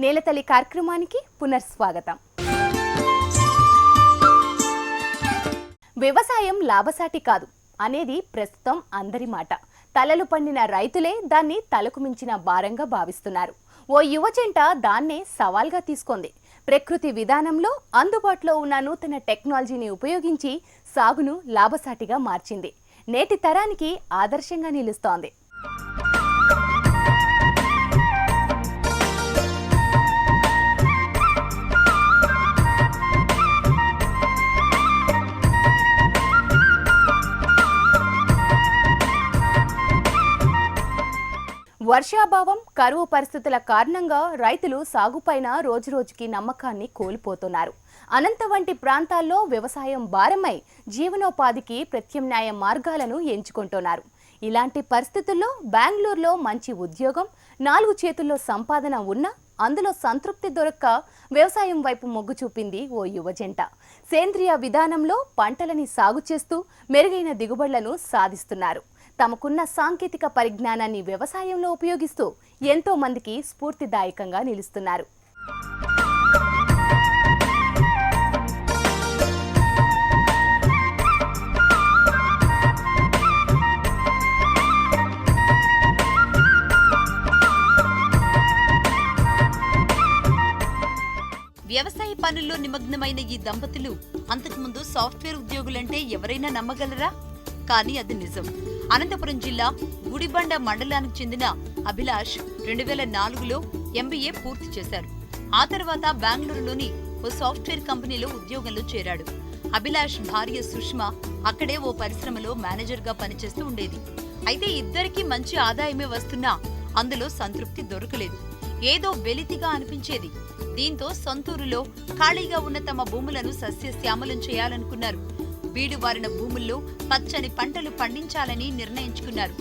నేలతల్లి కార్యక్రమానికి పునఃస్వాగతం. వ్యవసాయం లాభసాటి కాదు అనేది ప్రస్తుతం అందరి మాట. తలలు పండిన రైతులే దాన్ని తలకు మించిన భారంగా భావిస్తున్నారు. ఓ యువజంట దాన్నే సవాల్గా తీసుకుంది. ప్రకృతి విధానంలో అందుబాటులో ఉన్న నూతన టెక్నాలజీని ఉపయోగించి సాగును లాభసాటిగా మార్చింది. నేటి తరానికి ఆదర్శంగా నిలుస్తోంది. వర్షాభావం, కరువు పరిస్థితుల కారణంగా రైతులు సాగుపైన రోజురోజుకి నమ్మకాన్ని కోల్పోతున్నారు. అనంత వంటి ప్రాంతాల్లో వ్యవసాయం భారమై జీవనోపాధికి ప్రత్యామ్నాయ మార్గాలను ఎంచుకుంటున్నారు. ఇలాంటి పరిస్థితుల్లో బెంగళూరులో మంచి ఉద్యోగం, 4 చేతుల్లో సంపాదన ఉన్నా అందులో సంతృప్తి దొరక్క వ్యవసాయం వైపు మొగ్గు చూపింది ఓ యువజంట. సేంద్రియ విధానంలో పంటలని సాగు చేస్తూ మెరుగైన దిగుబడులను సాధిస్తున్నారు. తమకున్న సాంకేతిక పరిజ్ఞానాన్ని వ్యవసాయంలో ఉపయోగిస్తూ ఎంతో మందికి స్ఫూర్తిదాయకంగా నిలుస్తున్నారు. వ్యవసాయ పనుల్లో నిమగ్నమైన ఈ దంపతులు అంతకుముందు సాఫ్ట్వేర్ ఉద్యోగులంటే ఎవరైనా నమ్మగలరా? కానీ అది నిజం. అనంతపురం జిల్లా గుడిబండ మండలానికి చెందిన అభిలాష్ 2004లో MBA పూర్తి చేశారు. ఆ తర్వాత బెంగళూరులోని ఓ సాఫ్ట్వేర్ కంపెనీలో ఉద్యోగంలో చేరాడు. అభిలాష్ భార్య సుష్మా అక్కడే ఓ పరిశ్రమలో మేనేజర్గా పనిచేస్తూ ఉండేది. అయితే ఇద్దరికీ మంచి ఆదాయమే వస్తున్నా అందులో సంతృప్తి దొరకలేదు. ఏదో వెలితిగా అనిపించేది. దీంతో సొంతూరులో ఖాళీగా ఉన్న తమ భూములను సస్యశ్యామలం చేయాలనుకున్నారు. బీడువారిన భూముల్లో పచ్చని పంటలు పండించాలని నిర్ణయించుకున్నారు.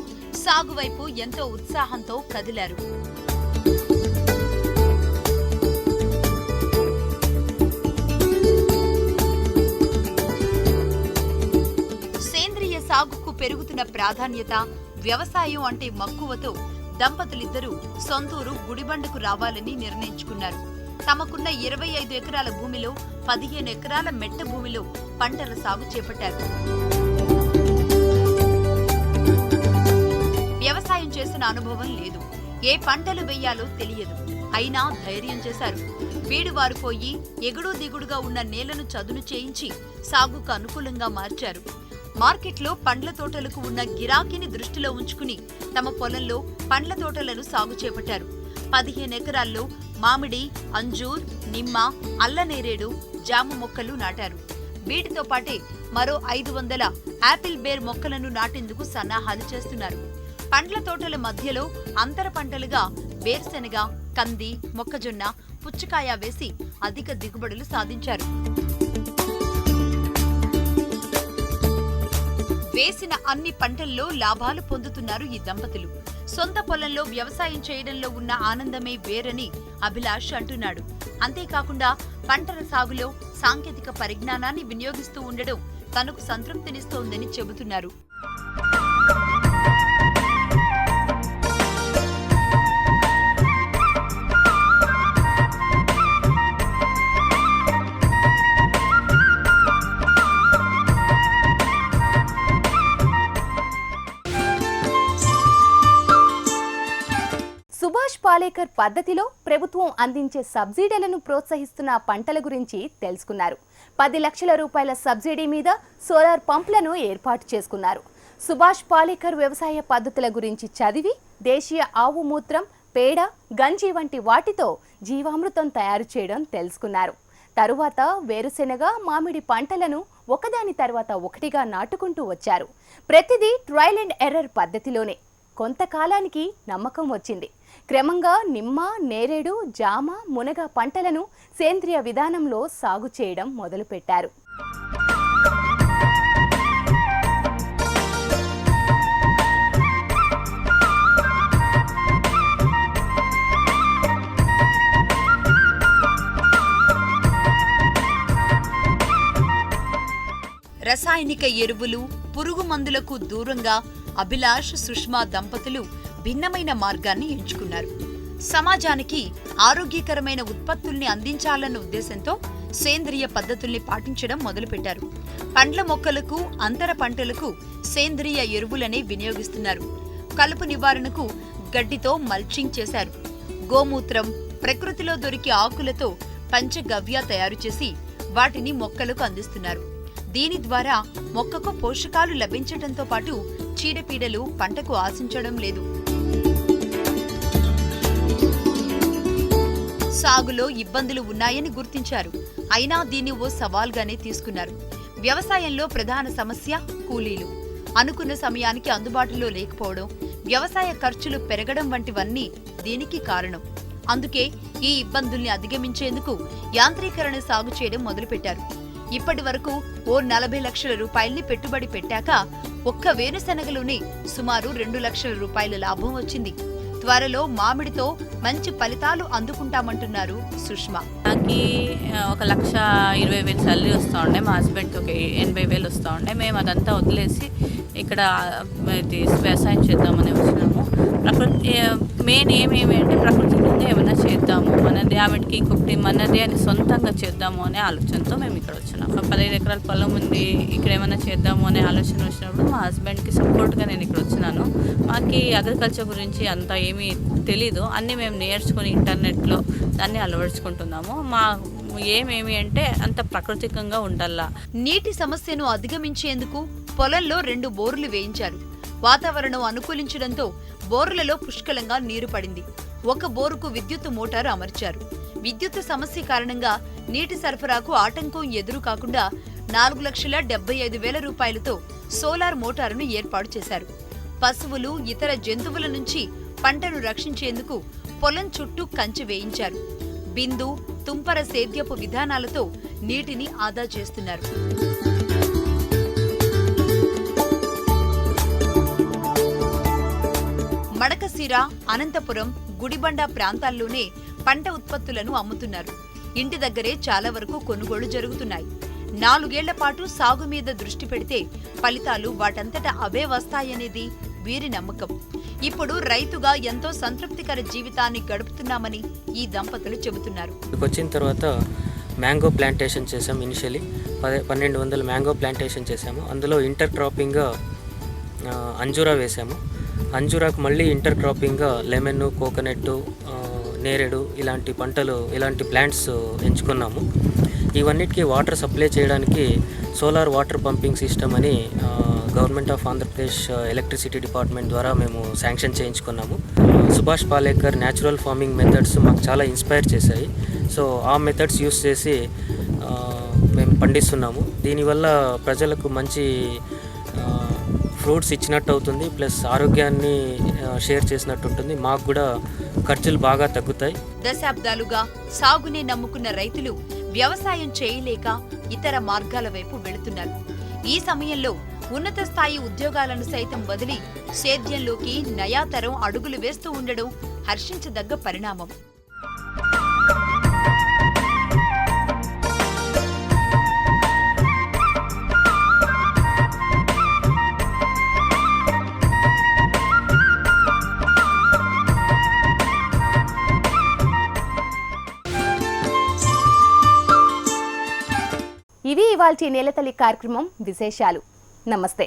సాగు వైపు ఎంతో ఉత్సాహంతో కదిలారు. సేంద్రియ సాగుకు పెరుగుతున్న ప్రాధాన్యత, వ్యవసాయం అంటే మక్కువతో దంపతులిద్దరూ సొంతూరు గుడిబండకు రావాలని నిర్ణయించుకున్నారు. తమకున్న 25 ఎకరాల భూమిలో 15 ఎకరాల మెట్ట భూమిలో పంటల సాగు చేపట్టారు. వ్యవసాయం చేసిన అనుభవం లేదు. ఏ పంటలు వేయాలో తెలియదు. అయినా ధైర్యం చేశారు. బీడువారు పోయి ఎగుడు దిగుడుగా ఉన్న నేలను చదును చేయించి సాగుకు అనుకూలంగా మార్చారు. మార్కెట్లో పండ్ల తోటలకు ఉన్న గిరాకీని దృష్టిలో ఉంచుకుని తమ పొలంలో పండ్ల తోటలను సాగు చేపట్టారు. 15 ఎకరాల్లో మామిడి, అంజూర్, నిమ్మ, అల్లనేరేడు, జామ మొక్కలు నాటారు. వీటితో పాటే మరో 500 యాపిల్ బేర్ మొక్కలను నాటేందుకు సన్నాహాలు చేస్తున్నారు. పండ్ల తోటల మధ్యలో అంతర పంటలుగా వేరుశెనగ, కంది, మొక్కజొన్న, పుచ్చకాయ వేసి అధిక దిగుబడులు సాధించారు. వేసిన అన్ని పంటల్లో లాభాలు పొందుతున్నారు ఈ దంపతులు. సొంత పొలంలో వ్యవసాయం చేయడంలో ఉన్న ఆనందమే వేరని అభిలాష్ అంటున్నాడు. అంతేకాకుండా పంటల సాగులో సాంకేతిక పరిజ్ఞానాన్ని వినియోగిస్తూ ఉండడం తనకు సంతృప్తినిస్తోందని చెబుతున్నారు. సుభాష్ పాలేకర్ పద్ధతిలో ప్రభుత్వం అందించే సబ్సిడీలను ప్రోత్సహిస్తున్న పంటల గురించి తెలుసుకున్నారు. 10 లక్షల రూపాయల సబ్సిడీ మీద సోలార్ పంపులను ఏర్పాటు చేసుకున్నారు. సుభాష్ పాలేకర్ వ్యవసాయ పద్ధతుల గురించి చదివి దేశీయ ఆవు మూత్రం, పేడ, గంజి వంటి వాటితో జీవామృతం తయారు చేయడం తెలుసుకున్నారు. తరువాత వేరుశెనగ, మామిడి పంటలను ఒకదాని తర్వాత ఒకటిగా నాటుకుంటూ వచ్చారు. ప్రతిదీ ట్రయల్ అండ్ ఎర్రర్ పద్ధతిలోనే. కొంతకాలానికి నమ్మకం వచ్చింది. క్రమంగా నిమ్మ, నేరేడు, జామ, మునగ పంటలను సేంద్రియ విధానంలో సాగు చేయడం మొదలుపెట్టారు. రసాయనిక ఎరువులు, పురుగు మందులకు దూరంగా అభిలాష్, సుష్మా దంపతులు భిన్నమైన మార్గాన్ని ఎంచుకున్నారు. సమాజానికి ఆరోగ్యకరమైన ఉత్పత్తుల్ని అందించాలన్న ఉద్దేశంతో సేంద్రియ పద్ధతుల్ని పాటించడం మొదలుపెట్టారు. పండ్ల మొక్కలకు, అంతర పంటలకు సేంద్రియ ఎరువులనే వినియోగిస్తున్నారు. కలుపు నివారణకు గడ్డితో మల్చింగ్ చేశారు. గోమూత్రం, ప్రకృతిలో దొరికే ఆకులతో పంచగవ్య తయారు చేసి వాటిని మొక్కలకు అందిస్తున్నారు. దీని ద్వారా మొక్కకు పోషకాలు లభించడంతో పాటు చీడపీడలు పంటకు ఆశించడం లేదు. సాగులో ఇబ్బందులు ఉన్నాయని గుర్తించారు. అయినా దీన్ని ఓ సవాల్గానే తీసుకున్నారు. వ్యవసాయంలో ప్రధాన సమస్య కూలీలు. అనుకున్న సమయానికి అందుబాటులో లేకపోవడం, వ్యవసాయ ఖర్చులు పెరగడం వంటివన్నీ దీనికి కారణం. అందుకే ఈ ఇబ్బందుల్ని అధిగమించేందుకు యాంత్రీకరణ సాగు చేయడం మొదలుపెట్టారు. ఇప్పటి వరకు ఓ 40 లక్షల రూపాయల్ని పెట్టుబడి పెట్టాక ఒక్క వేరుశనగలోనే సుమారు 2 లక్షల రూపాయల లాభం వచ్చింది. త్వరలో మామిడితో మంచి ఫలితాలు అందుకుంటామంటున్నారు సుష్మా. నాకు 1,20,000 సాలరీ వస్తూ ఉండే, మా హస్బెండ్కి ఒక 80,000 వస్తూ ఉండే. మేము అదంతా వదిలేసి ఇక్కడ వ్యవసాయం చేద్దామని వచ్చినాము. ప్రకృతి మెయిన్ ఏమేమి అంటే ప్రకృతికంగా ఏమైనా చేద్దాము, మనది ఆమెకి ఇంకొకటి మనది అని సొంతంగా చేద్దాము అనే ఆలోచనతో మేము ఇక్కడ వచ్చినాము. 15 ఎకరాల పొలం ఉంది, ఇక్కడ ఏమైనా చేద్దాము అనే ఆలోచన వచ్చినప్పుడు మా హస్బెండ్కి సపోర్ట్గా నేను ఇక్కడ వచ్చినాను. మాకు అగ్రికల్చర్ గురించి అంత ఏమీ తెలీదు, అన్నీ మేము నేర్చుకుని ఇంటర్నెట్లో దాన్ని అలవరుచుకుంటున్నాము. మా ఏమేమి అంటే అంత ప్రాకృతికంగా ఉండాలా. నీటి సమస్యను అధిగమించేందుకు పొలంలో 2 బోర్లు వేయించారు. వాతావరణం అనుకూలించడంతో బోర్లలో పుష్కలంగా నీరు పడింది. ఒక బోరుకు విద్యుత్ మోటారు అమర్చారు. విద్యుత్ సమస్య కారణంగా నీటి సరఫరాకు ఆటంకం ఎదురు కాకుండా 4,75,000 రూపాయలతో సోలార్ మోటారును ఏర్పాటు చేశారు. పశువులు, ఇతర జంతువుల నుంచి పంటను రక్షించేందుకు పొలం చుట్టూ కంచె వేయించారు. బిందు, తుంపర సేద్యపు విధానాలతో నీటిని ఆదా చేస్తున్నారు. మడకశిర, అనంతపురం, గుడిబండ ప్రాంతాల్లోనే పంట ఉత్పత్తులను అమ్ముతున్నారు. ఇంటి దగ్గరే చాలా వరకు కొనుగోళ్లు జరుగుతున్నాయి. 4 ఏళ్ల పాటు సాగు మీద దృష్టి పెడితే ఫలితాలు వాటంతటా అవే వస్తాయనేది వీరి నమ్మకం. ఇప్పుడు రైతుగా ఎంతో సంతృప్తికర జీవితాన్ని గడుపుతున్నామని ఈ దంపతులు చెబుతున్నారు. వచ్చిన తర్వాత మ్యాంగో ప్లాంటేషన్ చేసాం. ఇనిషియలీ 1200 మ్యాంగో ప్లాంటేషన్ చేసాము. అందులో ఇంటర్ క్రాపింగ్గా అంజూరా వేసాము. అంజూరాకు మళ్ళీ ఇంటర్ క్రాపింగ్గా లెమన్, కోకోనట్, నేరేడు ఇలాంటి పంటలు, ఇలాంటి ప్లాంట్స్ ఎంచుకున్నాము. ఇవన్నిటికీ వాటర్ సప్లై చేయడానికి సోలార్ వాటర్ పంపింగ్ సిస్టమ్ అని government of Andhra Pradesh electricity department ద్వారా మేము sanction చేయించుకున్నాము. Subhash Palekar natural farming methods మాకు చాలా ఇన్స్పైర్ చేశాయి. సో ఆ మెథడ్స్ యూస్ చేసి మేము పండిస్తున్నాము. దీనివల్ల ప్రజలకు మంచి ఫ్రూట్స్ ఇచ్చినట్టు అవుతుంది, ప్లస్ ఆరోగ్యాన్ని షేర్ చేసినట్టు ఉంటుంది. మాకు కూడా ఖర్చులు బాగా తగ్గుతాయి. దశాబ్దాలుగా సాగునే నమ్ముకున్న రైతులు వ్యవసాయం చేయలేక ఇతర మార్గాల వైపు వెళుతున్నారు. ఈ సమయంలో ఉన్నత స్థాయి ఉద్యోగాలను సైతం వదిలి సేద్యంలోకి నయాతరం అడుగులు వేస్తూ ఉండడం హర్షించదగ్గ పరిణామం. ఇవి ఇవాల్టి నేలతల్లి కార్యక్రమం విశేషాలు. నమస్తే.